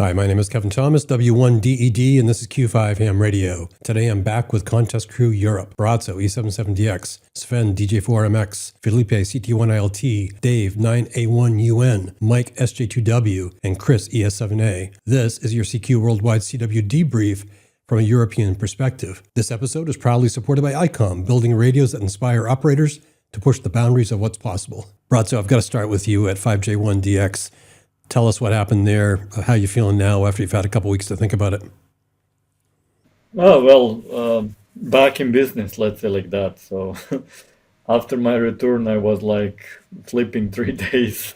Hi, my name is Kevin Thomas, W1DED, and this is Q5 Ham Radio. Today I'm back with Contest Crew Europe, Braco E77DX, Sven DJ4MX, Filipe CT1ILT, Dave 9A1UN, Mike SJ2W, and Kris ES7A. This is your CQ Worldwide CW Debrief from a European perspective. This episode is proudly supported by ICOM, building radios that inspire operators to push the boundaries of what's possible. Braco, I've got to start with you at 5J1DX. Tell us what happened there, how you feeling now after you've had a couple weeks to think about it. Oh, well, back in business, let's say like that. So after my return, I was like sleeping 3 days.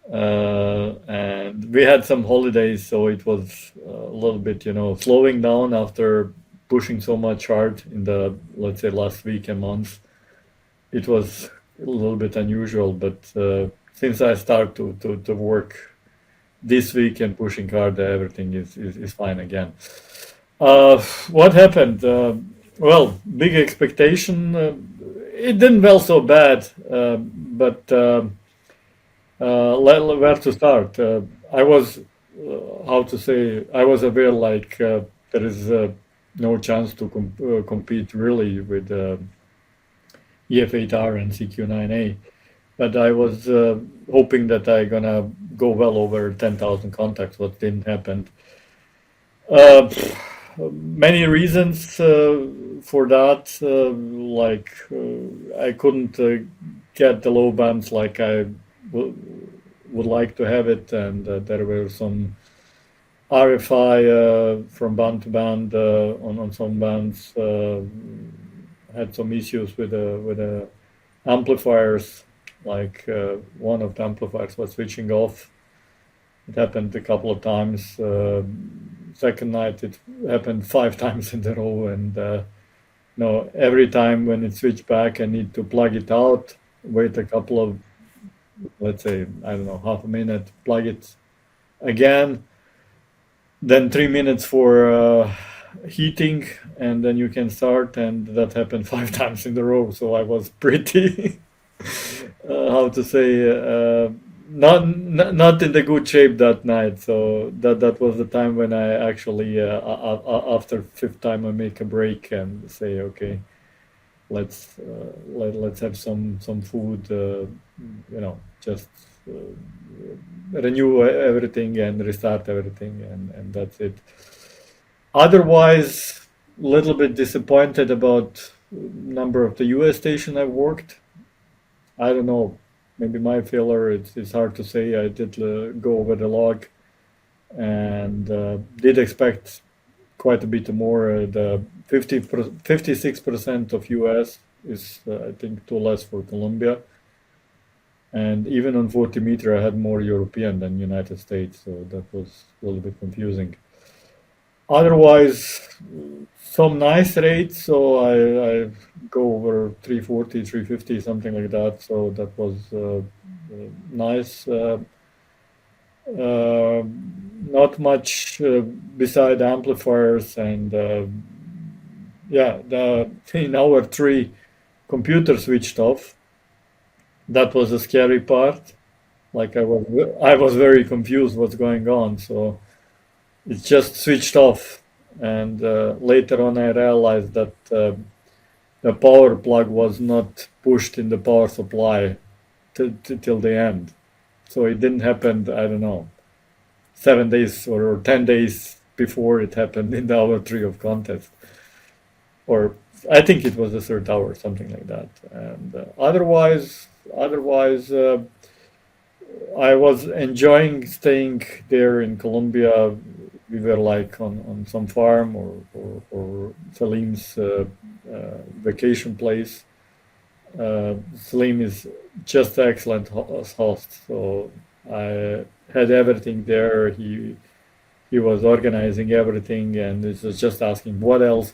And we had some holidays, so it was a little bit, slowing down after pushing so much hard in the, let's say, last week and month. It was a little bit unusual, but since I start to work this week and pushing hard, everything is fine again. What happened? Well, big expectation. It didn't well so bad, but where to start? I was, I was aware like there is no chance to compete really with EF8R and CQ9A. But I was hoping that I'm gonna go well over 10,000 contacts, what didn't happen. Many reasons for that, I couldn't get the low bands like I would like to have it, and there were some RFI from band to band on some bands, had some issues with the amplifiers. Like one of the amplifiers was switching off. It happened a couple of times. Second night it happened 5 times in a row, and every time when it switched back, I need to plug it out, wait a couple of, let's say, I don't know, half a minute, plug it again, then 3 minutes for heating, and then you can start, and that happened 5 times in a row. So I was pretty not in the good shape that night. So that was the time when I actually after 5th time I make a break and say, okay, let's have some food, just renew everything and restart everything, and that's it. Otherwise, a little bit disappointed about number of the US station I've worked. I don't know, maybe my failure, it's hard to say. I did go over the log and did expect quite a bit more. The 56% of US is, I think, too less for Colombia. And even on 40 meter, I had more European than United States, so that was a little bit confusing. Otherwise, some nice rates, so I go over 340, 350, something like that. So that was nice. Not much beside amplifiers, and in hour 3, computer switched off. That was a scary part. Like I was very confused what's going on. So it just switched off, and later on I realized that the power plug was not pushed in the power supply till the end. So it didn't happen, I don't know, 7 days or 10 days before it happened in the hour 3 of contest. Or I think it was the 3rd hour, something like that. And otherwise, I was enjoying staying there in Colombia. We were like on some farm or Salim's vacation place. Salim is just excellent host, so I had everything there. He was organizing everything, and it was just asking what else.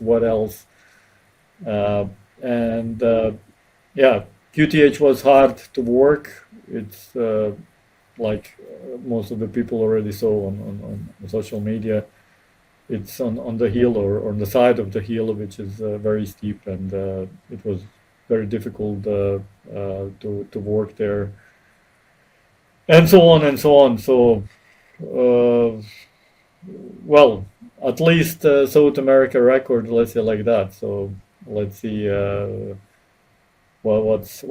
QTH was hard to work. It's like most of the people already saw on social media. It's on the hill or on the side of the hill, which is very steep, and it was very difficult to work there, and so on and so on. So well, at least South America record, let's say like that. So let's see what's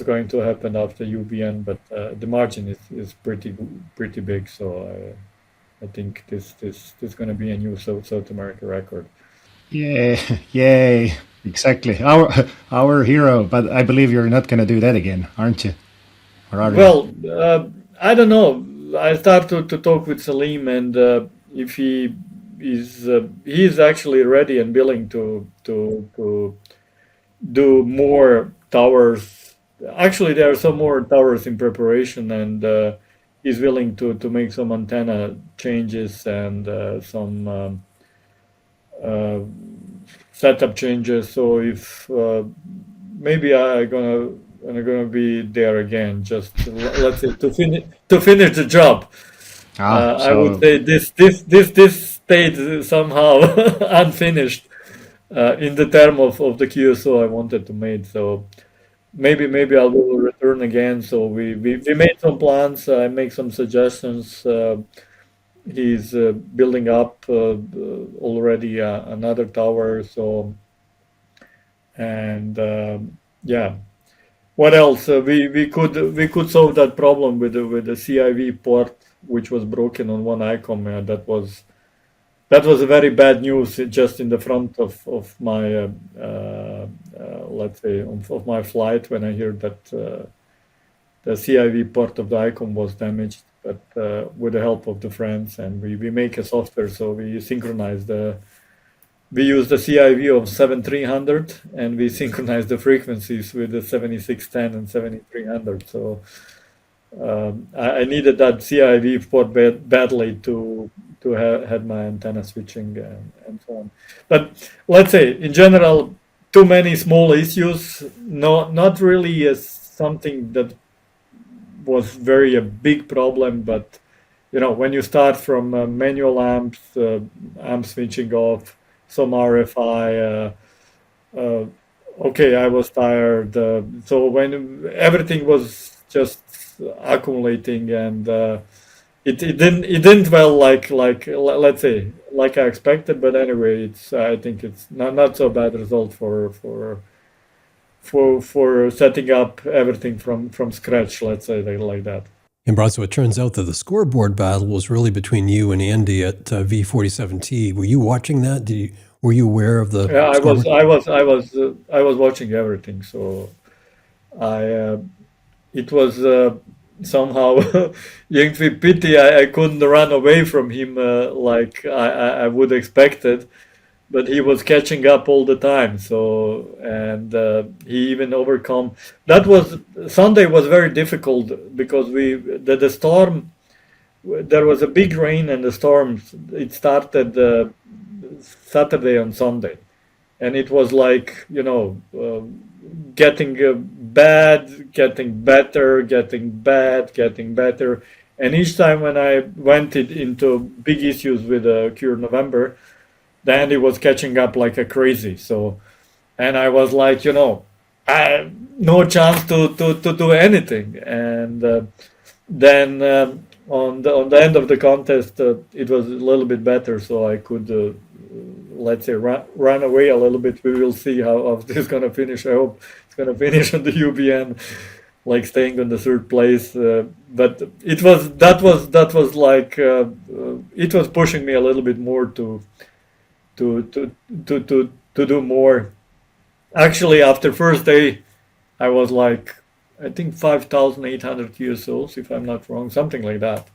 going to happen after UBN, but the margin is pretty big. So I think this going to be a new South America record. Yeah, yay! Exactly, our hero. But I believe you're not going to do that again, aren't you? Or are Well, I don't know. I started to talk with Salim, and if he is actually ready and willing to do more towers. Actually, there are some more towers in preparation, and he's willing to make some antenna changes and some setup changes. So if maybe I'm gonna be there again, just let's say to finish the job. I would say this stayed somehow unfinished in the term of the QSO I wanted to make. So maybe I will return again. So we made some plans. I make some suggestions. He's building up already another tower. So and yeah. What else? We could solve that problem with the CIV port, which was broken on one ICOM. That was a very bad news just in the front of my let's say of my flight when I heard that the CIV port of the ICOM was damaged. But with the help of the friends, and we make a software, so we synchronize we use the CIV of 7300 and we synchronize the frequencies with the 7610 and 7300. So I needed that CIV port badly to have my antenna switching and so on. But let's say in general, too many small issues, not really something that was very a big problem, but when you start from manual amps, amp switching off, some RFI, okay, I was tired. So when everything was just accumulating, and it didn't well like let's say like I expected. But anyway, I think it's not so bad result for setting up everything from scratch. Let's say like that. And Braco, it turns out that the scoreboard battle was really between you and Andy at V47T. Were you watching that? Were you aware of the? Yeah, I was watching everything. So it was somehow irgendwie pity I couldn't run away from him like I would expected, but he was catching up all the time. So and he even overcome. Sunday was very difficult because the storm. There was a big rain and the storm. It started Saturday and Sunday, and it was like getting bad, getting better, getting bad, getting better. And each time when I went into big issues with Cure November, then it was catching up like a crazy. So, and I was like, I no chance to do anything. And then on the end of the contest, it was a little bit better, so I could let's say run away a little bit. We will see how this is gonna finish. I hope it's gonna finish on the UBN, like staying on the third place. But that was like it was pushing me a little bit more to do more. Actually, after first day, I was like, I think 5,800 QSOs, if I'm not wrong, something like that.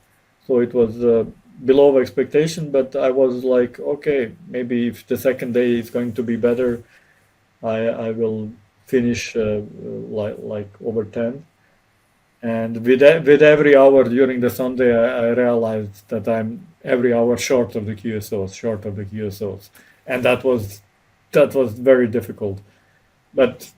So it was below expectation, but I was like, okay, maybe if the second day is going to be better, I will finish like over 10. And with every hour during the Sunday, I realized that I'm every hour short of the QSOs, and that was very difficult. But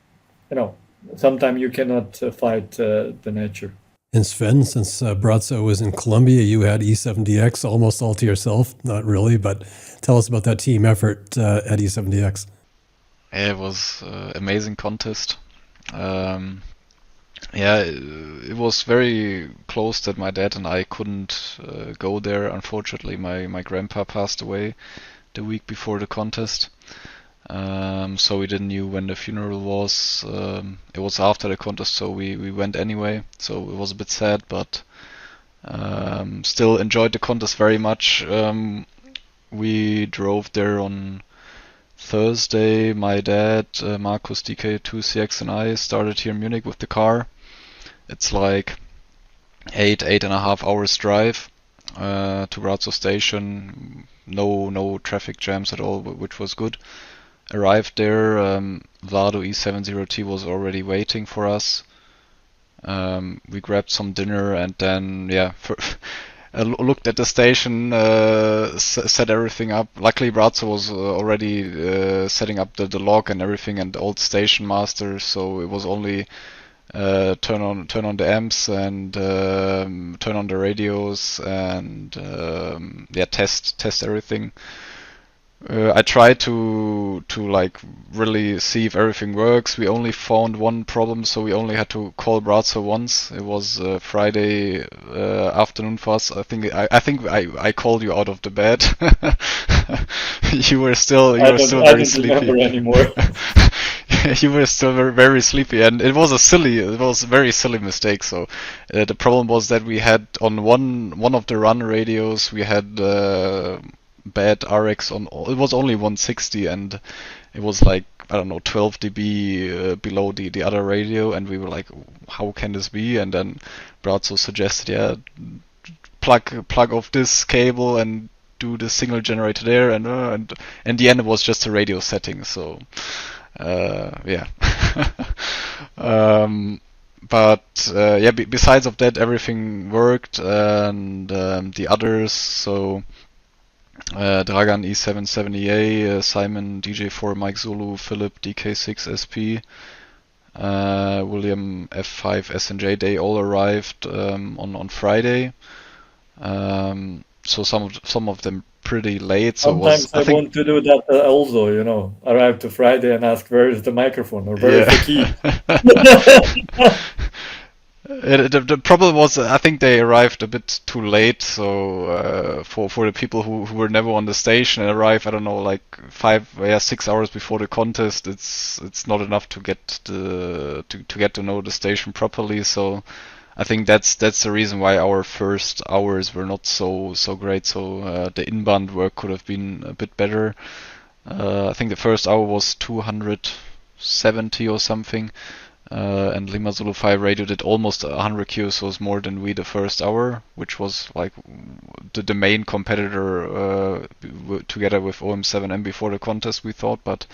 sometimes you cannot fight the nature. And Sven, since Braco was in Colombia, you had E7DX almost all to yourself. Not really, but tell us about that team effort at E7DX. Yeah, it was an amazing contest. yeah, it was very close that my dad and I couldn't go there. Unfortunately, my grandpa passed away the week before the contest. So we didn't know when the funeral was. It was after the contest, so we went anyway. So it was a bit sad, but still enjoyed the contest very much. We drove there on Thursday. My dad, Markus DK2CX, and I started here in Munich with the car. It's like 8.5 hours drive to Braco station. No traffic jams at all, which was good. Arrived there, Vlado E70T was already waiting for us. We grabbed some dinner and then, looked at the station, set everything up. Luckily, Braco was already setting up the log and everything, and the old station master, so it was only turn on the amps and turn on the radios and test everything. I tried to like really see if everything works. We only found one problem, so we only had to call Braco once. It was Friday afternoon for us. I think I called you out of the bed. You were still very sleepy. I don't remember anymore. You were still very, very sleepy, and it was a very silly mistake. So the problem was that we had on one of the run radios we had bad RX on. It was only 160, and it was like, I don't know, 12 dB below the other radio, and we were like, how can this be? And then Braco suggested, plug off this cable and do the signal generator there, and in the end it was just a radio setting. So besides of that, everything worked, and the others, so Dragan E77A, Simon DJ4MX Zulu, Philip DK6SP, William F5 SNJ, they all arrived on Friday. So some of them pretty late. So Sometimes I want to do that also, arrive to Friday and ask where is the microphone or where is the key. The problem was, I think they arrived a bit too late. So for the people who were never on the station and arrive, I don't know, like 6 hours before the contest, it's not enough to get to get to know the station properly. So I think that's the reason why our first hours were not so great. So the inbound work could have been a bit better. I think the first hour was 270 or something. And Lima Zulu 5 radio did almost 100 QSOs more than we the first hour, which was like the main competitor together with OM7M before the contest, we thought, but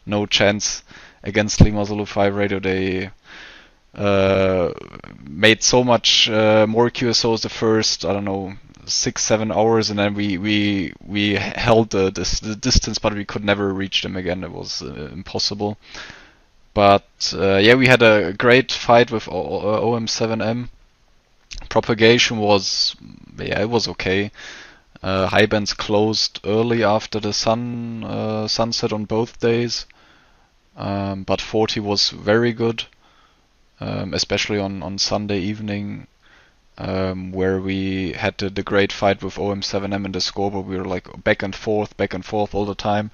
no chance against Lima Zulu 5 radio. They made so much more QSOs the first, I don't know, 6-7 hours, and then we held the distance, but we could never reach them again. It was impossible. But we had a great fight with OM7M. Propagation was, it was okay. High bands closed early after the sunset on both days, but 40 was very good, especially on Sunday evening, where we had the great fight with OM7M in the scoreboard. We were like back and forth all the time.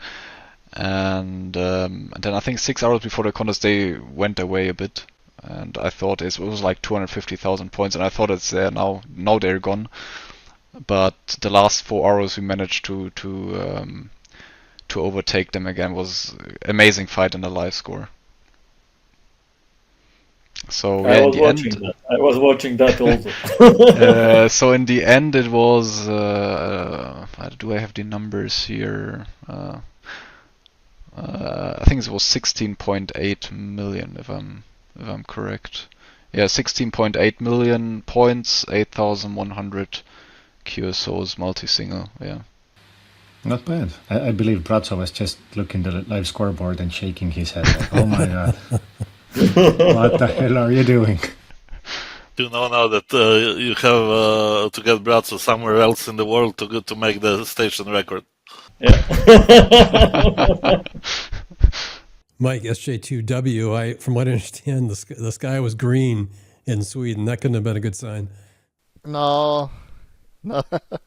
And then I think 6 hours before the contest they went away a bit, and I thought it was like 250,000 points, and I thought it's there now they're gone. But the last 4 hours we managed to overtake them again. Was amazing fight in the live score. So I was watching that also. So in the end it was do I have the numbers here? I think it was 16.8 million, if I'm correct. Yeah, 16.8 million points, 8,100 QSOs multi-single. Yeah. Not bad. I believe Braco was just looking at the live scoreboard and shaking his head. Like, oh my god, what the hell are you doing? You know now that you have to get Braco somewhere else in the world to make the station record. Yeah. Mike, SJ2W, from what I understand, the sky was green in Sweden. That couldn't have been a good sign. No, no.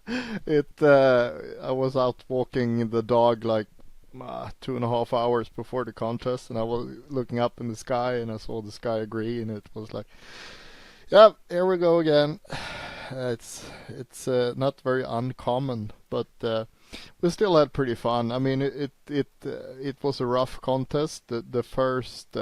I was out walking the dog like 2.5 hours before the contest, and I was looking up in the sky, and I saw the sky green. It was like, yeah, here we go again. It's not very uncommon, but we still had pretty fun. I mean, it was a rough contest. The first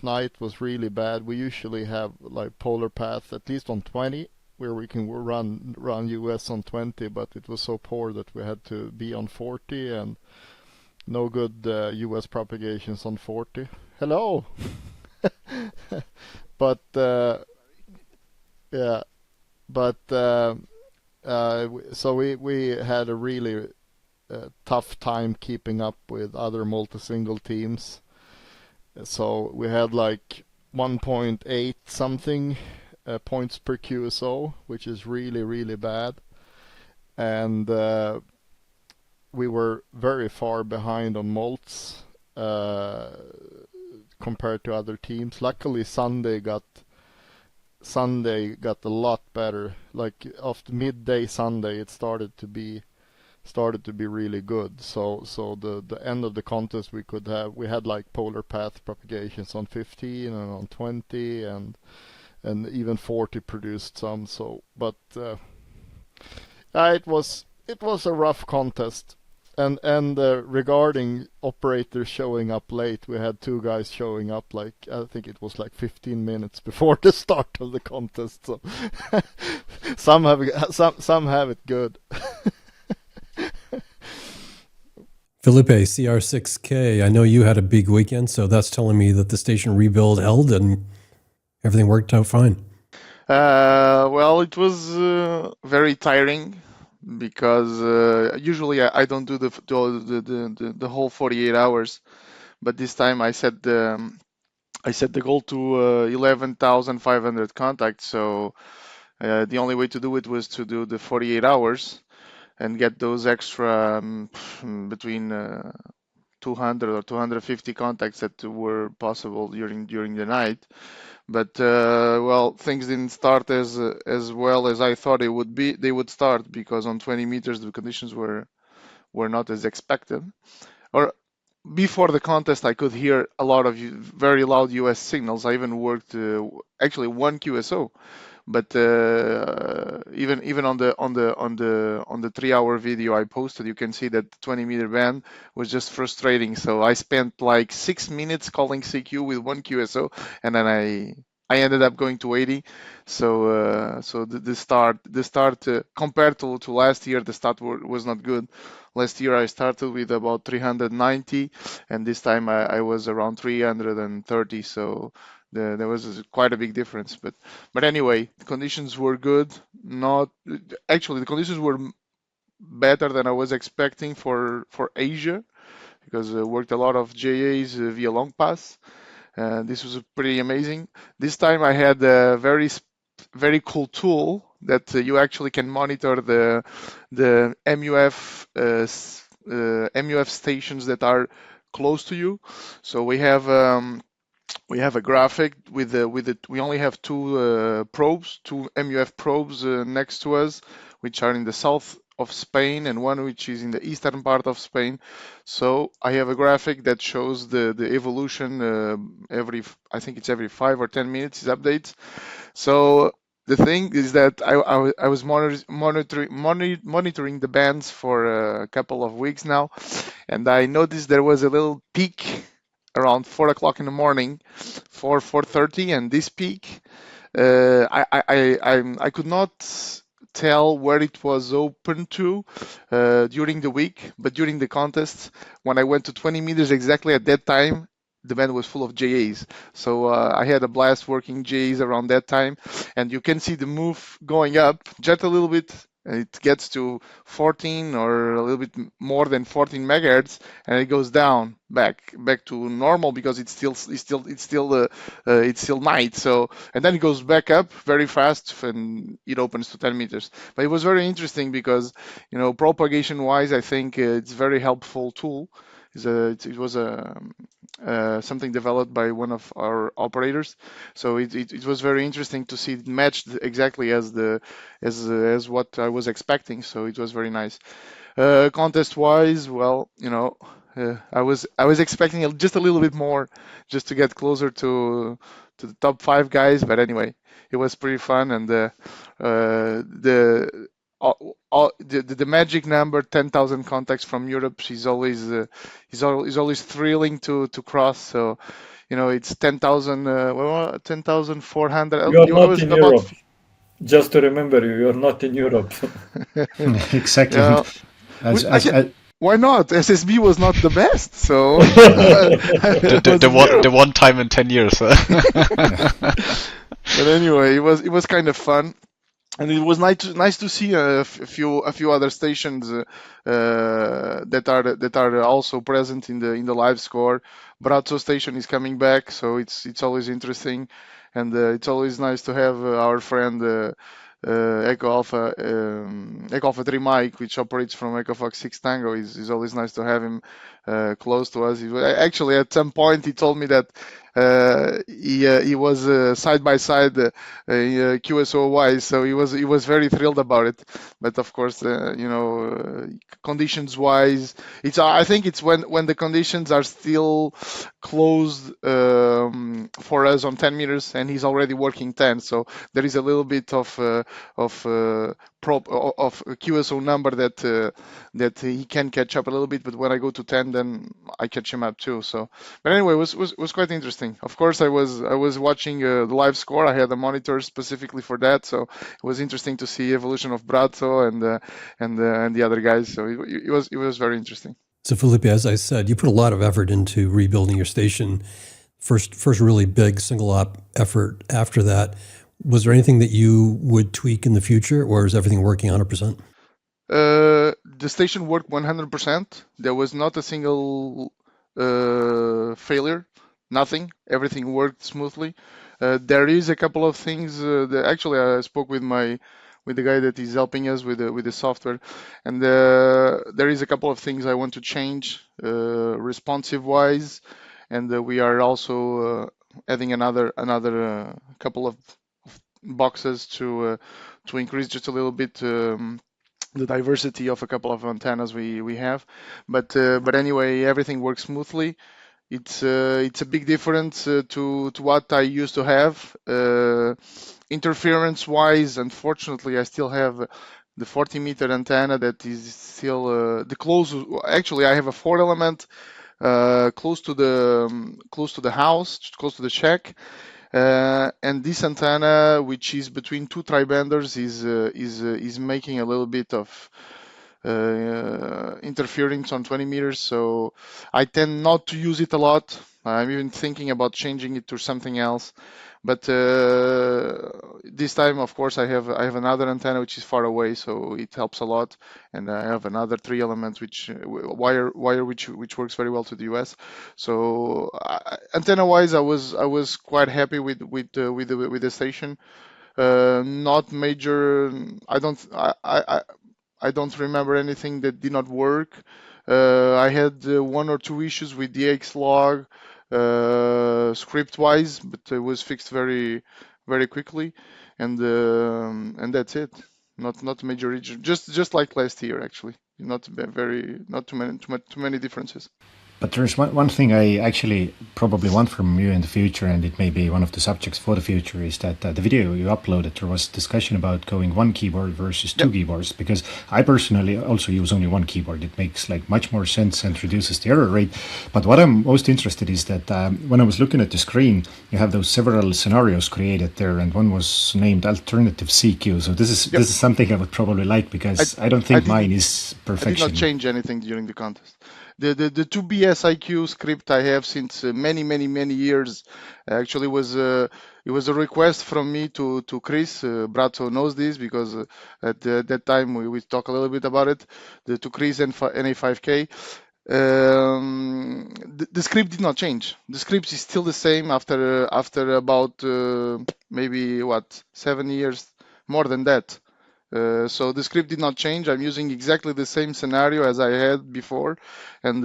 night was really bad. We usually have like polar path at least on 20, where we can run US on 20, but it was so poor that we had to be on 40, and no good US propagations on 40. Hello. But yeah, but so we had a really tough time keeping up with other multi-single teams. So we had like 1.8 something points per QSO, which is really, really bad. And we were very far behind on mults compared to other teams. Luckily, Sunday got a lot better. Like after midday Sunday, it started to be really good. So the end of the contest we had like polar path propagations on 15 and on 20 and even 40 produced some. So but it was a rough contest. And regarding operators showing up late, we had two guys showing up like, I think it was like 15 minutes before the start of the contest. So some have it good. Filipe, CR6K, I know you had a big weekend, so that's telling me that the station rebuild held and everything worked out fine. Well, it was very tiring because usually I don't do the whole 48 hours, but this time I set the goal to 11,500 contacts. So the only way to do it was to do the 48 hours and get those extra between 200 or 250 contacts that were possible during the night. But well, things didn't start as well as I thought they would start, because on 20 meters the conditions were not as expected. Or before the contest, I could hear a lot of very loud US signals. I even worked actually one QSO, but even on the 3-hour video I posted, you can see that the 20-meter band was just frustrating. So I spent like 6 minutes calling CQ with one QSO, and then I ended up going to 80. So the start compared to last year, the start was not good. Last year I started with about 390, and this time I was around 330. So there was quite a big difference. But anyway, the conditions were good. The conditions were better than I was expecting for Asia, because I worked a lot of JAs via long pass. This was pretty amazing. This time I had a very cool tool that you actually can monitor the MUF stations that are close to you. So we have a graphic with we only have two MUF probes next to us, which are in the south of Spain, and one which is in the eastern part of Spain. So I have a graphic that shows the evolution I think it's every 5 or 10 minutes is updates. So the thing is that I was monitoring the bands for a couple of weeks now, and I noticed there was a little peak around 4 o'clock in the morning, 4:30, and this peak I could not tell where it was open to during the week, but during the contest, when I went to 20 meters exactly at that time, the band was full of JAs. So I had a blast working JAs around that time, and you can see the MUF going up just a little bit. It gets to 14 or a little bit more than 14 megahertz, and it goes down back to normal, because it's still night. So, and then it goes back up very fast, and it opens to 10 meters. But it was very interesting because, propagation wise, I think it's very helpful tool, It was something developed by one of our operators. So it was very interesting to see it matched exactly as what I was expecting. So it was very nice. Contest wise, well, I was expecting just a little bit more, just to get closer to the top 5 guys. But anyway, it was pretty fun, and the magic number 10,000 contacts from Europe is always thrilling to cross. So it's 10,000, 10,400. You are It not was in about. Europe. Just to remember you are not in Europe. Exactly. Yeah. Why not? SSB was not the best, so the one time in 10 years. But anyway, it was kind of fun, and it was nice to see a few other stations that are also present in the live score. Braco station is coming back, so it's always interesting, and it's always nice to have our friend. Echo Alpha 3 Mike, which operates from Echo Fox 6 Tango, is always nice to have him close to us. Actually, at some point, he told me that he was side by side QSO wise, so he was very thrilled about it. But of course, conditions wise, I think it's when the conditions are still closed for us on 10 meters, and he's already working 10, so there is a little bit of QSO number that he can catch up a little bit. But when I go to 10, then I catch him up too. So, but anyway, it was quite interesting. Of course, I was watching the live score. I had a monitor specifically for that, so it was interesting to see evolution of Braco and the other guys. So it was very interesting. So Filipe, as I said, you put a lot of effort into rebuilding your station. First really big single op effort after that. Was there anything that you would tweak in the future, or is everything working 100%? The station worked 100%. There was not a single failure, nothing. Everything worked smoothly. There is a couple of things that actually I spoke with the guy that is helping us with the software, and there is a couple of things I want to change responsive wise, and we are also adding another couple of boxes to increase just a little bit the diversity of a couple of antennas we have. But anyway, everything works smoothly. It's a big difference to what I used to have. Interference wise, unfortunately, I still have the 40-meter antenna that is still the closest. Actually, I have a 4-element close to the house, close to the shack. And this antenna, which is between two tri-banders, is making a little bit of interference on 20 meters. So I tend not to use it a lot. I'm even thinking about changing it to something else. But this time, of course, I have another antenna which is far away, so it helps a lot. And I have another 3 elements wire which works very well to the US. So antenna wise, I was quite happy with the station. Not major. I don't remember anything that did not work. I had 1 or 2 issues with DX log. Script wise, but it was fixed very very quickly, and that's it. Not major issue, just like last year actually. Not too many differences. But there's one thing I actually probably want from you in the future, and it may be one of the subjects for the future, is that the video you uploaded, there was discussion about going 1 keyboard versus 2 keyboards, because I personally also use only 1 keyboard. It makes like much more sense and reduces the error rate. But what I'm most interested is that when I was looking at the screen, you have those several scenarios created there, and one was named alternative CQ. So this is something I would probably like, because I don't think mine is perfection. I did not change anything during the contest. The 2BSIQ script I have since many years actually was it was a request from me to Kris. Braco knows this because at that time we talk a little bit about it. To Kris and NA5K. The script did not change. The script is still the same after about maybe 7 years, more than that. So the script did not change. I'm using exactly the same scenario as I had before, and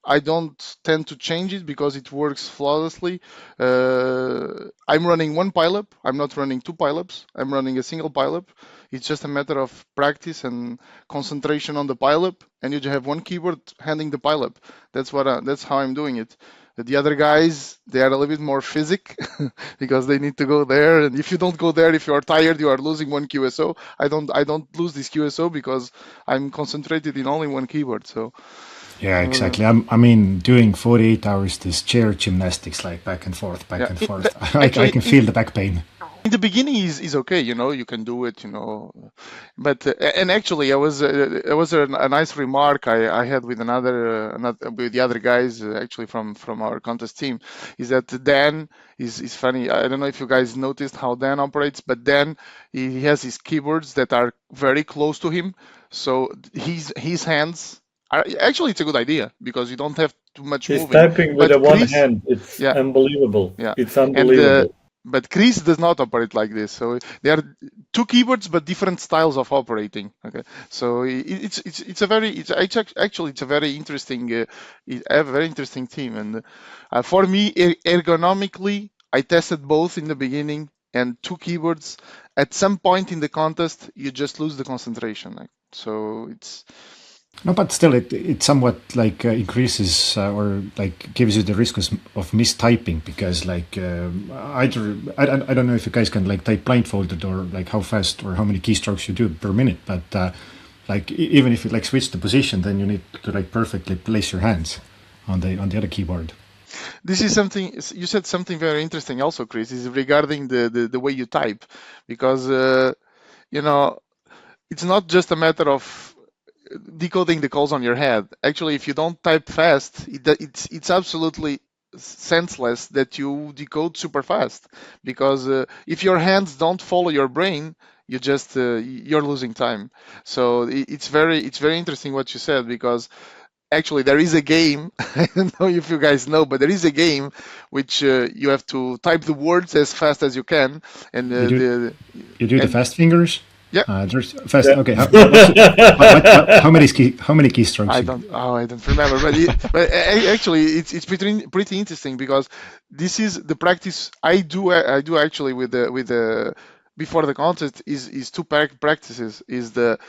I don't tend to change it because it works flawlessly. I'm running one pileup. I'm not running two pileups. I'm running a single pileup. It's just a matter of practice and concentration on the pileup, and you just have one keyboard handling the pileup. That's how I'm doing it. The other guys, they are a little bit more physic because they need to go there. And if you don't go there, if you are tired, you are losing one QSO. I don't lose this QSO because I'm concentrated in only one keyboard. So yeah, exactly. I mean, doing 48 hours this chair gymnastics, like back and forth, back and forth. I can feel the back pain. In the beginning is okay, you can do it, but and actually it was a nice remark I had with with the other guys actually from our contest team, is that Dan is funny. I don't know if you guys noticed how Dan operates, but Dan, he has his keyboards that are very close to him, so his hands are actually, it's a good idea because you don't have too much He's moving. typing with But one Kris, hand. It's unbelievable. Yeah. It's unbelievable. But Kris does not operate like this. So there are two keyboards, but different styles of operating. Okay, so it's a very interesting a very interesting team. And for me, ergonomically, I tested both in the beginning, and two keyboards. At some point in the contest, you just lose the concentration. So it's. No, but still, it somewhat like increases or like gives you the risk of mistyping, because like either I don't know if you guys can like type blindfolded or like how fast or how many keystrokes you do per minute, but like even if you like switch the position, then you need to like perfectly place your hands on the other keyboard. This is something you said, something very interesting also, Kris, is regarding the way you type, because it's not just a matter of decoding the calls on your head. Actually, if you don't type fast, it's absolutely senseless that you decode super fast, because if your hands don't follow your brain, you just you're losing time. So it's very interesting what you said, because actually there is a game. I don't know if you guys know, but there is a game which you have to type the words as fast as you can, and you do the fast fingers. Yeah. There's fast. Yeah. Okay. How many keystrokes? I don't remember, but actually it's pretty interesting, because this is the practice I do actually with the before the contest is two practices, is the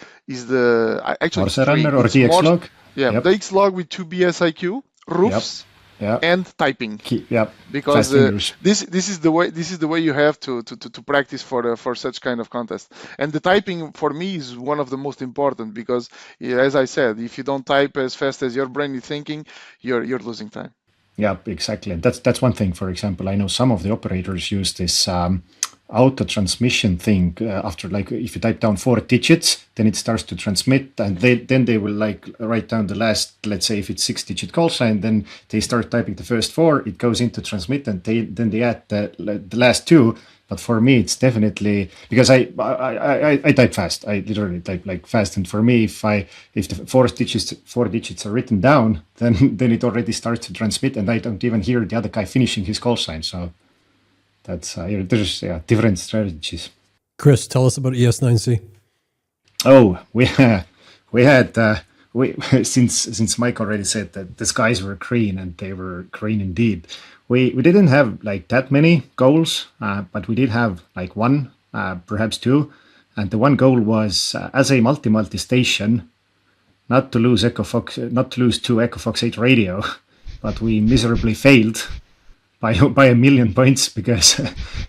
actually Morse runner or DX-log? Yeah, Yep. the X-log with 2 BSIQ, roofs. Yep. Yeah. And typing. Yep. Because this is the way you have to practice for such kind of contest. And the typing for me is one of the most important, because as I said, if you don't type as fast as your brain is thinking, you're losing time. Yeah, exactly. That's one thing. For example, I know some of the operators use this auto transmission thing. After, like, if you type down 4 digits, then it starts to transmit, and then they will like write down the last, let's say if it's 6-digit call sign, then they start typing the first 4, it goes into transmit, and then they add the last 2. But for me, it's definitely because I type fast. I literally type like fast, and for me, if the 4 digits are written down, then it already starts to transmit, and I don't even hear the other guy finishing his call sign. So that's there's different strategies. Kris, tell us about ES9C. Oh, we had since Mike already said that the skies were green, and they were green indeed. We didn't have like that many goals, but we did have like one, perhaps 2, and the one goal was as a multi station, not to lose 2 Echo Fox 8 radio, but we miserably failed by 1 million points, because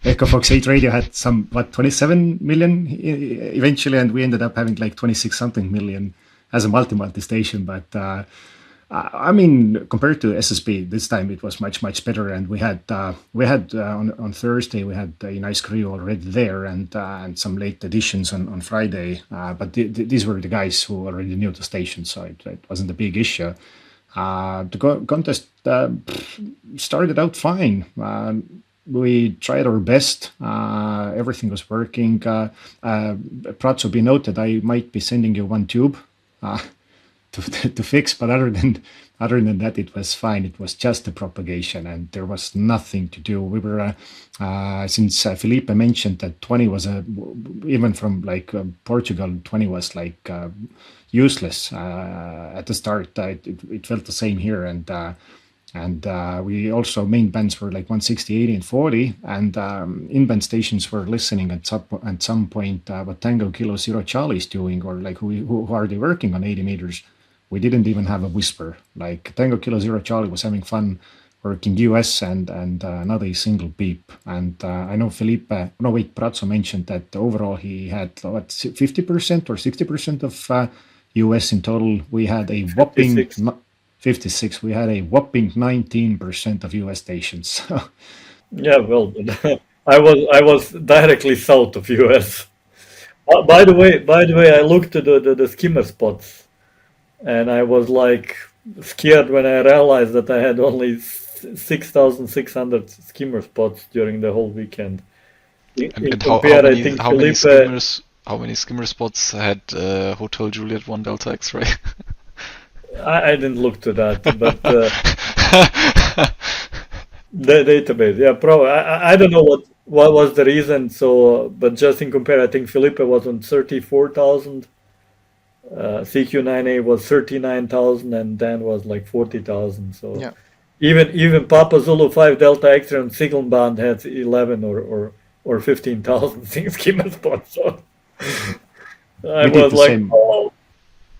Echo Fox 8 radio had 27 million eventually, and we ended up having like 26 something million as a multi station. But I mean, compared to SSB, this time it was much better, and we had on Thursday we had a nice crew already there, and some late additions on Friday. But these were the guys who already knew the station, so it wasn't a big issue. The contest started out fine. We tried our best. Everything was working. Braco, be noted, I might be sending you one tube to fix. But other than that, it was fine. It was just the propagation, and there was nothing to do. We were since Filipe mentioned that 20 was even from like Portugal, 20 was like useless at the start. It felt the same here, and we also main bands were like 160, 80, and 40, and in-band stations were listening at some point what Tango Kilo Zero Charlie is doing, or like who are they working on 80 meters. We didn't even have a whisper. Like Tango Kilo Zero Charlie was having fun working US and not a single beep. And I know Braco mentioned that overall he had 50% or 60% of US in total. We had a whopping 56. We had a whopping 19% of US stations. Yeah, well, I was directly south of US. By the way, I looked at the skimmer spots, and I was like scared when I realized that I had only 6,600 skimmer spots during the whole weekend. How many skimmer spots had Hotel Juliet 1 Delta X-ray? I didn't look to that, but the database, yeah, probably. I don't know what was the reason. So, but just in compare, I think Filipe was on 34,000, CQ9A was 39,000, and Dan was like 40,000. So Yeah. even Papa Zulu 5 Delta X-ray on single band had 11 or 15,000 skimmer spots. So I was like, oh.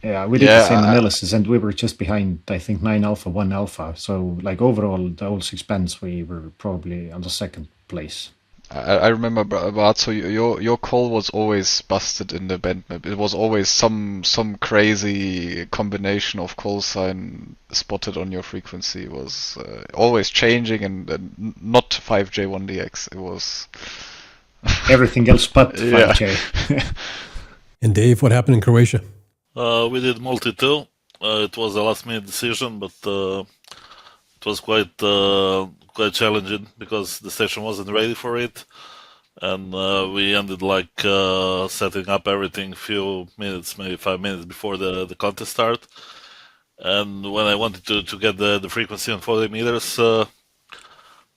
Yeah, we did the same analysis, and we were just behind, I think, 9 alpha, 1 alpha. So, like, overall, the whole 6 bands, we were probably on the second place. I remember, Braco, your call was always busted in the band map. It was always some crazy combination of call sign spotted on your frequency. It was always changing, and not 5J1DX. It was everything else but 5J. And Dave, what happened in Croatia? We did multi-2. It was a last-minute decision, but it was quite challenging because the station wasn't ready for it, and we ended like setting up everything few minutes, maybe 5 minutes before the contest start. And when I wanted to get the frequency on 40 meters,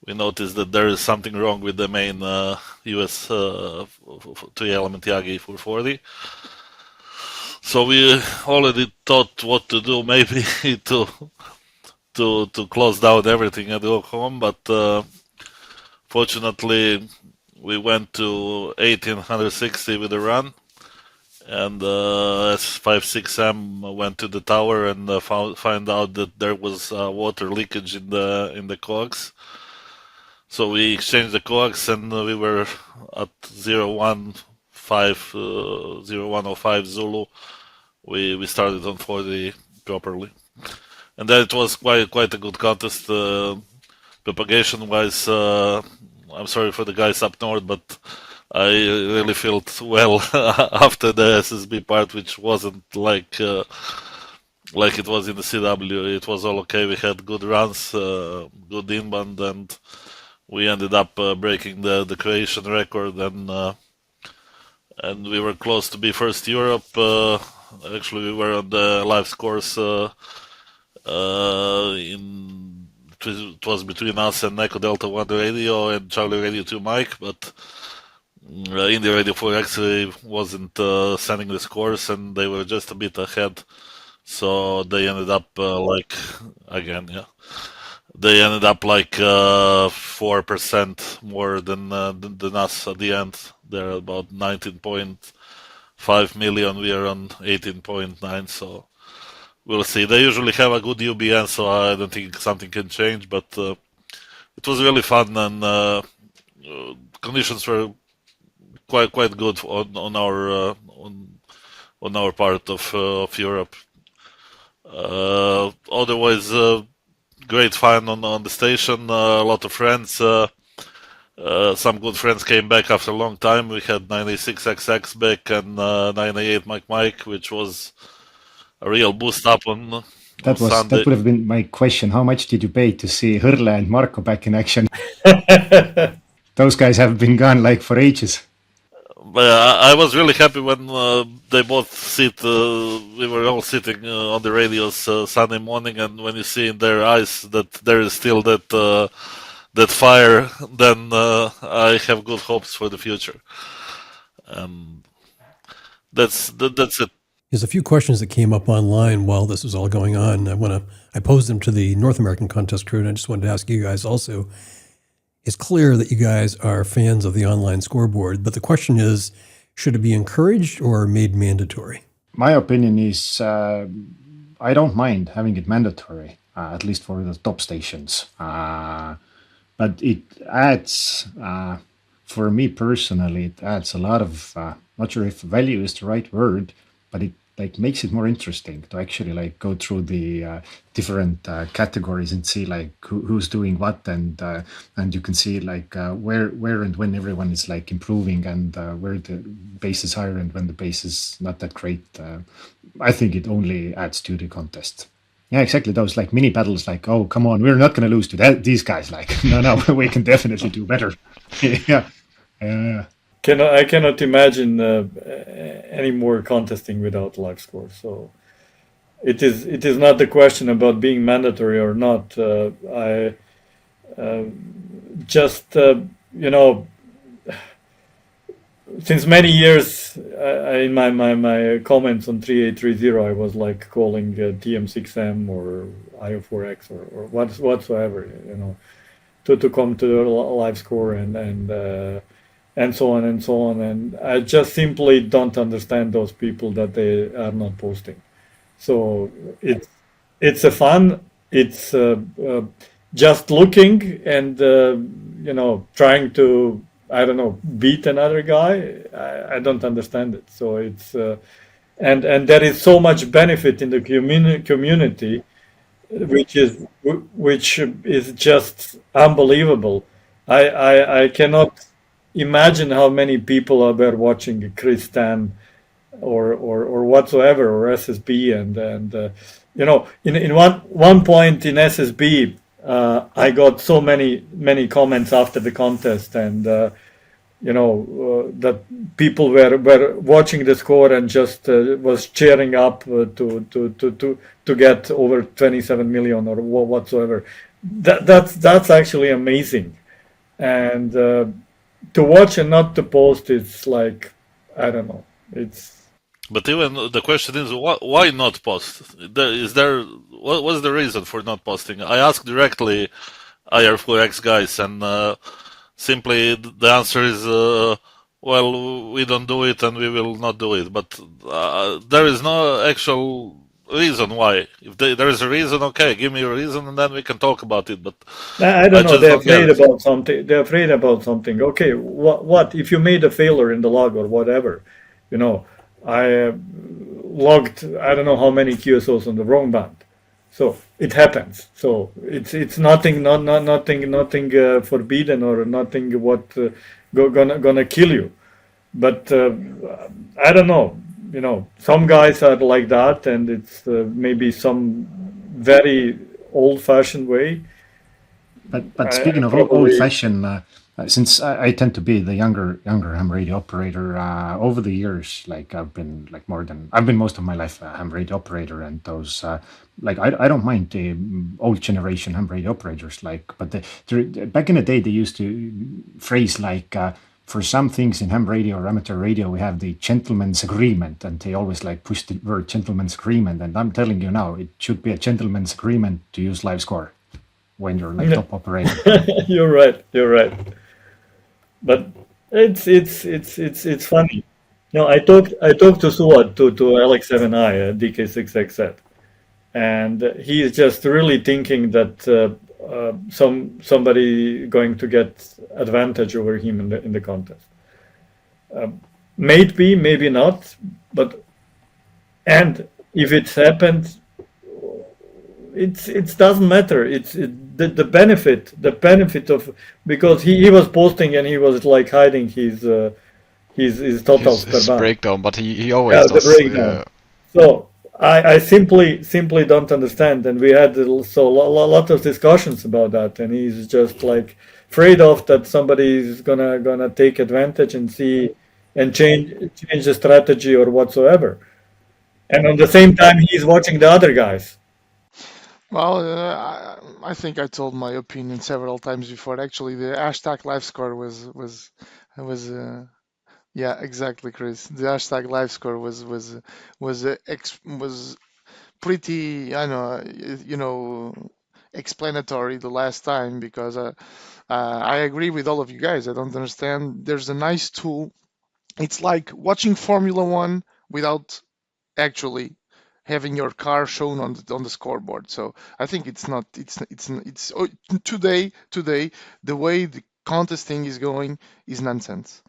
we noticed that there is something wrong with the main US 3-element Yagi 440. So we already thought what to do, maybe to close down everything and go home, but fortunately we went to 1860 with a run, and S56M went to the tower and found out that there was water leakage in the coax. So we exchanged the coax, and we were at 0105 Zulu. We started on 40 properly, and then it was quite a good contest. Propagation wise, I'm sorry for the guys up north, but I really felt well after the SSB part, which wasn't like it was in the CW. It was all okay. We had good runs, good inbound, and we ended up breaking the Croatian record, and we were close to be first Europe. Actually, we were on the live scores. It was between us and Echo Delta 1 radio and Charlie Radio 2 mic, but India Radio 4 actually wasn't sending the scores, and they were just a bit ahead. So they ended up they ended up like 4% more than us at the end. They're about 19.5 million. We are on 18.9. So we'll see. They usually have a good UBN, so I don't think something can change. But it was really fun, and conditions were quite good on our part of Europe. Otherwise, great fun on the station. A lot of friends. Some good friends came back after a long time. We had 96XX back and 98 Mike, which was a real boost up on Sunday. That would have been my question. How much did you pay to see Hurle and Marco back in action? Those guys have been gone like for ages. I was really happy when they both sit. We were all sitting on the radios Sunday morning, and when you see in their eyes that there is still that fire, then I have good hopes for the future. That's it. There's a few questions that came up online while this was all going on. I posed them to the North American contest crew, and I just wanted to ask you guys also. It's clear that you guys are fans of the online scoreboard, but the question is, should it be encouraged or made mandatory? My opinion is I don't mind having it mandatory, at least for the top stations. But it adds, for me personally, it adds a lot of, not sure if value is the right word, but it like makes it more interesting to actually like go through the different categories and see like who's doing what, and you can see like where and when everyone is like improving, and where the base is higher and when the base is not that great. I think it only adds to the contest. Yeah, exactly. Those like mini battles, like, oh, come on, we're not going to lose to these guys. Like, no, we can definitely do better. Yeah. I cannot imagine any more contesting without live score. So it is not the question about being mandatory or not. I just since many years in my comments on 3830, I was like calling TM6M or IO4X or whatsoever, to come to the live score and so on and so on. And I just simply don't understand those people that they are not posting. So it's a fun. It's just looking and trying to, I don't know, beat another guy. I don't understand it. So it's and there is so much benefit in the community, which is just unbelievable. I cannot imagine how many people are there watching Kris Stan or whatsoever, or SSB, and in one point in SSB I got so many comments after the contest, and that people were watching the score and just was cheering up to get over 27 million or whatsoever. That's actually amazing, and to watch and not to post, it's like, I don't know. But even the question is, why not post? What's the reason for not posting? I asked directly IR4X guys, and simply the answer is, well, we don't do it and we will not do it. But there is no actual reason why. If there is a reason, okay, give me a reason and then we can talk about it. But I don't know. They're afraid about something. They're afraid about something. Okay, what if you made a failure in the log or whatever? I logged, I don't know how many QSOs on the wrong band. So it happens. So it's nothing, nothing forbidden or nothing what gonna kill you. But I don't know. Some guys are like that, and it's maybe some very old-fashioned way. But speaking of old-fashioned, since I tend to be the younger ham radio operator, over the years, like I've been most of my life a ham radio operator, and those I don't mind the old generation ham radio operators, but back in the day they used to phrase like. For some things in ham radio or amateur radio, we have the gentleman's agreement, and they always push the word gentleman's agreement. And I'm telling you now, it should be a gentleman's agreement to use live score when you're top operator. You're right. But it's funny. I talked to Suad, to LX7I, DK6XZ, and he is just really thinking that somebody going to get advantage over him in the contest. Maybe, maybe not, but and if it's happened, it doesn't matter. It's the benefit of, because he was posting and he was hiding his totals per band. Breakdown, but he always does. The breakdown. Yeah. So I simply don't understand, and we had a lot of discussions about that, and he's just afraid of that somebody is gonna take advantage and see and change the strategy or whatsoever. And on the same time, he's watching the other guys. Well, I think I told my opinion several times before. Actually, the hashtag live score was yeah, exactly, Chris. The hashtag live score was pretty, I know, explanatory the last time, because I agree with all of you guys. I don't understand. There's a nice tool. It's like watching Formula One without actually having your car shown on the scoreboard. So I think it's not it's today the way the contesting is going is nonsense,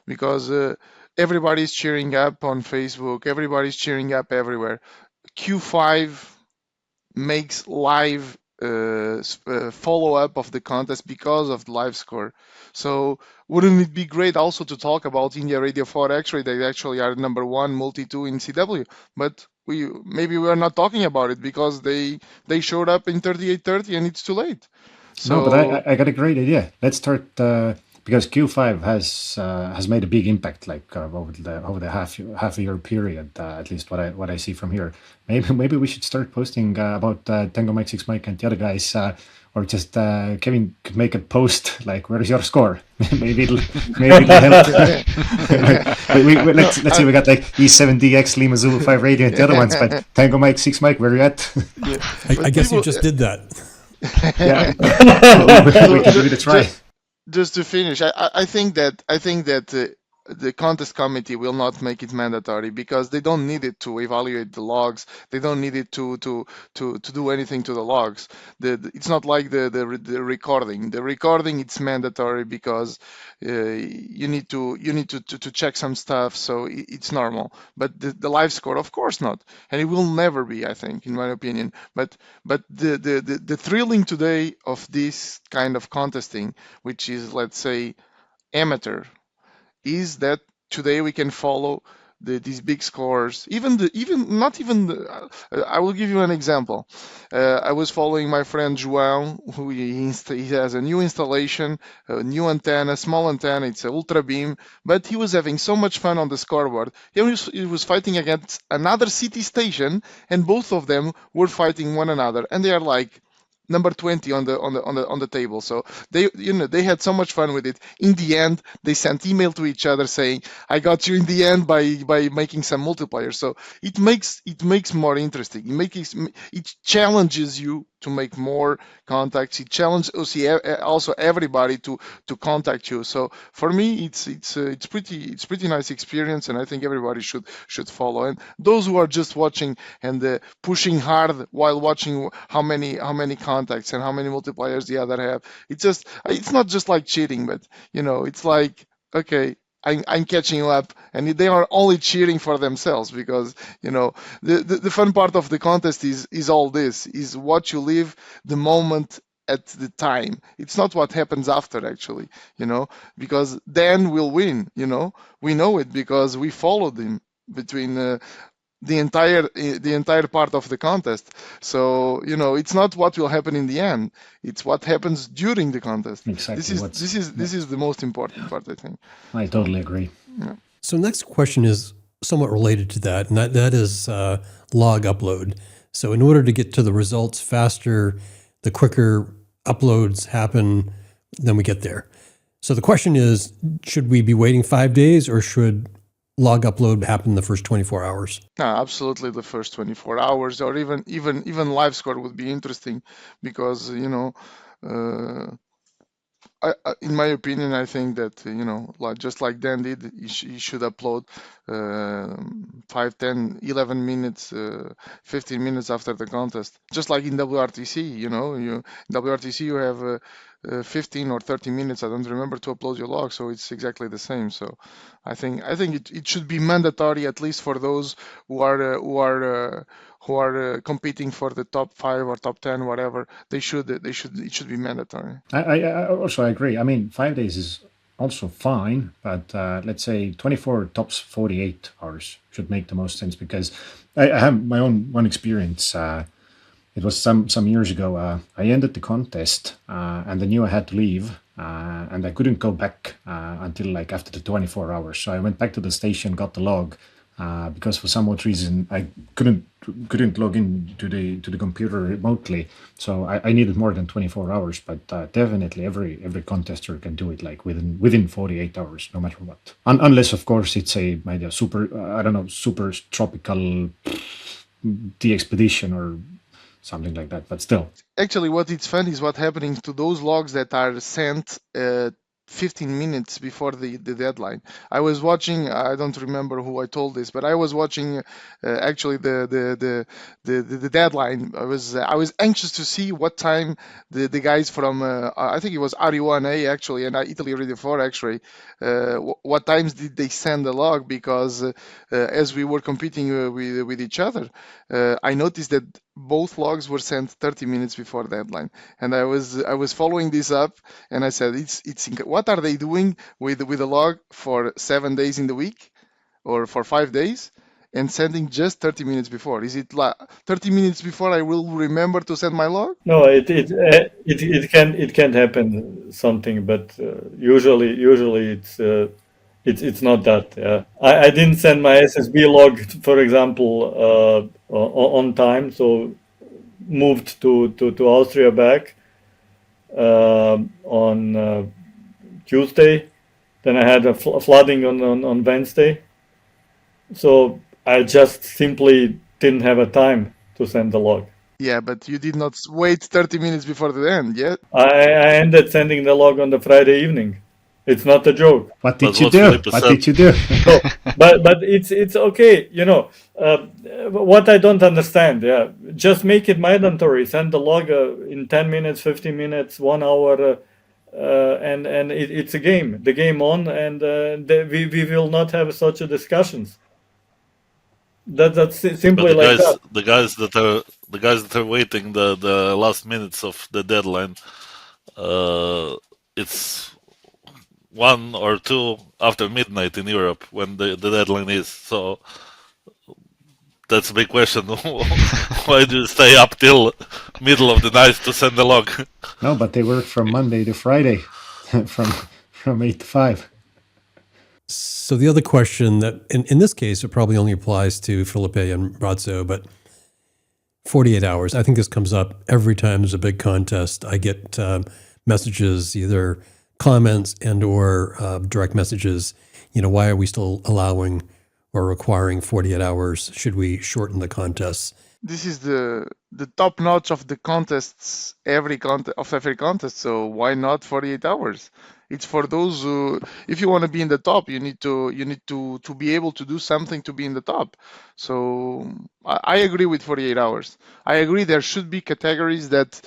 because everybody's cheering up on Facebook, everybody's cheering up everywhere. Q5 makes live follow up of the contest because of the live score. So wouldn't it be great also to talk about India Radio 4 X-Ray? They actually are number one multi-2 in CW, but we are not talking about it because they showed up in 38:30 and it's too late. So, no, but I got a great idea. Let's start because Q5 has made a big impact, like over the half a year period, at least what I see from here. Maybe we should start posting about Tango Mike 6 Mike and the other guys, or just Kevin could make a post like, "Where's your score?" maybe it'll help. Let's see, we got like E7DX, Lima Zulu 5 Radio and the other ones, but Tango Mike 6 Mike, where are you at? yeah. I guess you just did that. Yeah, we can give it a try. Just to finish, I think that the contest committee will not make it mandatory because they don't need it to evaluate the logs. They don't need it to do anything to the logs. It's not like the recording. The recording, it's mandatory because you need to check some stuff, so it's normal. But the live score, of course not, and it will never be, I think, in my opinion. But the thrilling today of this kind of contesting, which is, let's say, amateur, is that today we can follow these big scores. I will give you an example. I was following my friend João, who he has a new installation, a new antenna, small antenna. It's an ultra beam, but he was having so much fun on the scoreboard. He was fighting against another city station, and both of them were fighting one another, and they are like number 20 on the table. So they had so much fun with it. In the end, they sent email to each other saying, "I got you in the end by making some multipliers." So it makes more interesting. It challenges you to make more contacts. It challenges also everybody to contact you. So for me, it's pretty nice experience, and I think everybody should follow. And those who are just watching and pushing hard while watching how many contacts and how many multipliers the other have, it's not just like cheating, but it's like, okay, I'm catching you up, and they are only cheering for themselves because the fun part of the contest is all this, is what you live the moment at the time. It's not what happens after, actually, because then we'll win. We know it because we followed him between the entire part of the contest. So it's not what will happen in the end, it's what happens during the contest. Exactly. This is the most important part, I think. I totally agree. Yeah. So next question is somewhat related to that, and that is log upload. So in order to get to the results faster, the quicker uploads happen, then we get there. So the question is, should we be waiting 5 days, or should log upload happen the first 24 hours? No, absolutely the first 24 hours, or even live score would be interesting, because in my opinion, I think that just like Dan did, he should upload 5, 10, 11 minutes, 15 minutes after the contest, just like in WRTC. In WRTC you have 15 or 30 minutes, I don't remember, to upload your log, so it's exactly the same. So I think it should be mandatory, at least for those who are competing for the top 5 or top 10, whatever. It should be mandatory. I also agree. I mean, 5 days is also fine, but let's say 24 tops 48 hours should make the most sense, because I have my own one experience. It was some years ago. I ended the contest and I knew I had to leave. and I couldn't go back until like after the 24 hours. So I went back to the station, got the log, because for some odd reason I couldn't log in to the computer remotely. So I needed more than 24 hours. But definitely every contester can do it like within 48 hours, no matter what. Unless of course it's a maybe a super super tropical expedition or something like that, but still. Actually, what it's fun is what happening to those logs that are sent 15 minutes before the deadline. I was watching, I don't remember who I told this, but I was watching actually the deadline. I was anxious to see what time the guys from I think it was RE1A actually and Italy Radio 4 actually what times did they send the log, because as we were competing with each other, I noticed that both logs were sent 30 minutes before deadline, and I was following this up, and I said, what are they doing with the log for 7 days in the week, or for 5 days, and sending just 30 minutes before? Is it 30 minutes before I will remember to send my log? No, it can happen something, but usually it's not that. Yeah, I didn't send my SSB log, for example, on time, so moved to Austria back on Tuesday. Then I had a flooding on Wednesday, so I just simply didn't have a time to send the log. Yeah, but you did not wait 30 minutes before the end, yeah? I ended sending the log on the Friday evening. It's not a joke. What did you do? What did you do? No, but it's okay. You know, what I don't understand. Yeah, just make it mandatory. Send the log in 10 minutes, 15 minutes, 1 hour, and it's a game. The game on, and we will not have such a discussions. That's simply like that. The guys that are waiting the last minutes of the deadline, it's 1 or 2 after midnight in Europe when the deadline is. So that's a big question. Why do you stay up till middle of the night to send the log? No, but they work from Monday to Friday, from 8 to 5. So the other question that, in this case, it probably only applies to Filipe and Braco, but 48 hours. I think this comes up every time there's a big contest. I get messages, either comments and or direct messages. You know, why are we still allowing or requiring 48 hours? Should we shorten the contests? This is the top notch of the contests, every contest. So why not 48 hours? It's for those who, if you want to be in the top, you need to be able to do something to be in the top. So I agree with 48 hours. I agree there should be categories that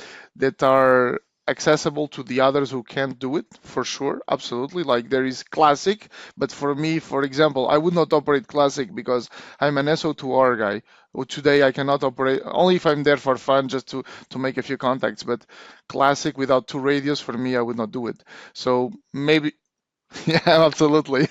are accessible to the others who can't do it, for sure, absolutely. Like there is classic, but for me, for example, I would not operate classic because I'm an SO2R guy. Today I cannot operate, only if I'm there for fun, just to make a few contacts. But classic without 2 radios, for me, I would not do it. So maybe, yeah, absolutely.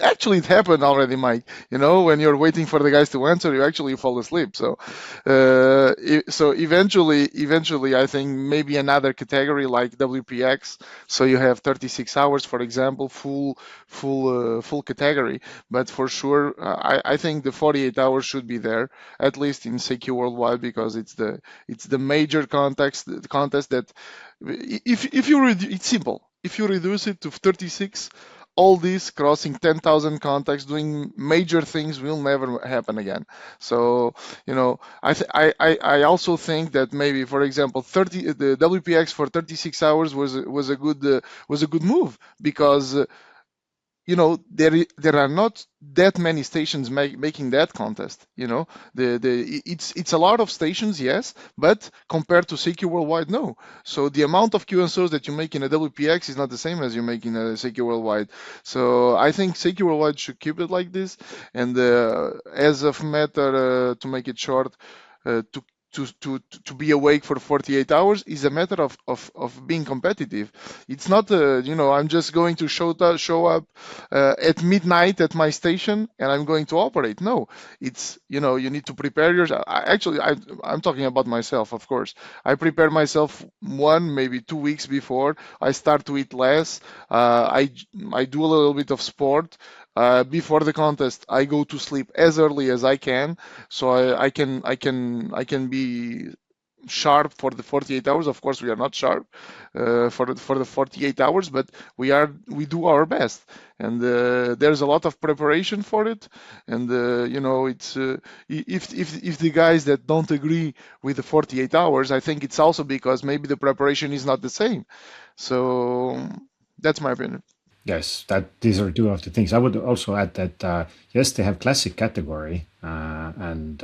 Actually, it happened already, Mike. You know, when you're waiting for the guys to answer, you actually fall asleep. So, so eventually, I think maybe another category like WPX. So you have 36 hours, for example, full category. But for sure, I think the 48 hours should be there, at least in CQ Worldwide, because it's the major contest that if you it's simple. If you reduce it to 36, all this crossing 10,000 contacts, doing major things will never happen again. So, you know, I also think that maybe, for example, the WPX for 36 hours was a good move, because you know, there are not that many stations making that contest. You know, it's a lot of stations, yes, but compared to CQ Worldwide, no. So the amount of QSOs that you make in a WPX is not the same as you make in a CQ Worldwide. So I think CQ Worldwide should keep it like this. And as of matter, to make it short, to to be awake for 48 hours is a matter of being competitive. It's not I'm just going to show up at midnight at my station and I'm going to operate. No, it's you need to prepare yourself. I'm talking about myself, of course. I prepare myself 1, maybe 2 weeks before. I start to eat less. I do a little bit of sport. Before the contest, I go to sleep as early as I can, so I can be sharp for the 48 hours. Of course, we are not sharp for the 48 hours, but we do our best, and there's a lot of preparation for it. And it's if the guys that don't agree with the 48 hours, I think it's also because maybe the preparation is not the same. So that's my opinion. Yes, these are two of the things. I would also add that yes, they have classic category, and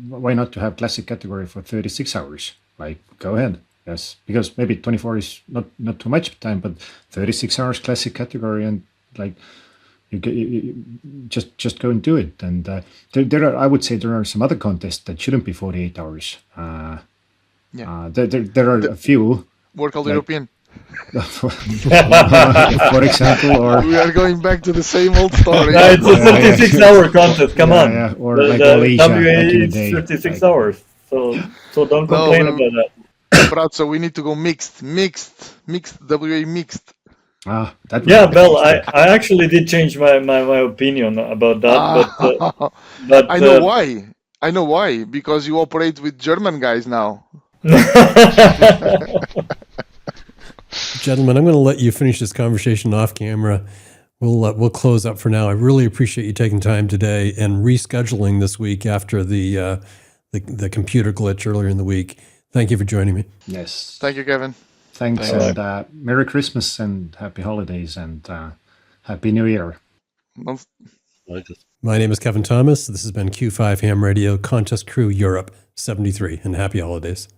why not to have classic category for 36 hours? Like, go ahead. Yes, because maybe 24 is not too much time, but 36 hours classic category, and like you just go and do it. And there are, I would say, there are some other contests that shouldn't be 48 hours. There are a few. World European. For example, or we are going back to the same old story. It's a 36-hour contest. Come on. Yeah. Or like Malaysia WA back in the is day. 36 hours. So don't complain about that. Braco, we need to go mixed, WA mixed. Well, I actually did change my opinion about that, but I know why. Because you operate with German guys now. Gentlemen, I'm going to let you finish this conversation off camera. We'll close up for now. I really appreciate you taking time today and rescheduling this week after the computer glitch earlier in the week. Thank you for joining me. Yes. Thank you, Kevin. Thanks, and Merry Christmas and Happy Holidays and Happy New Year. My name is Kevin Thomas. This has been Q5 Ham Radio, Contest Crew Europe 73, and Happy Holidays.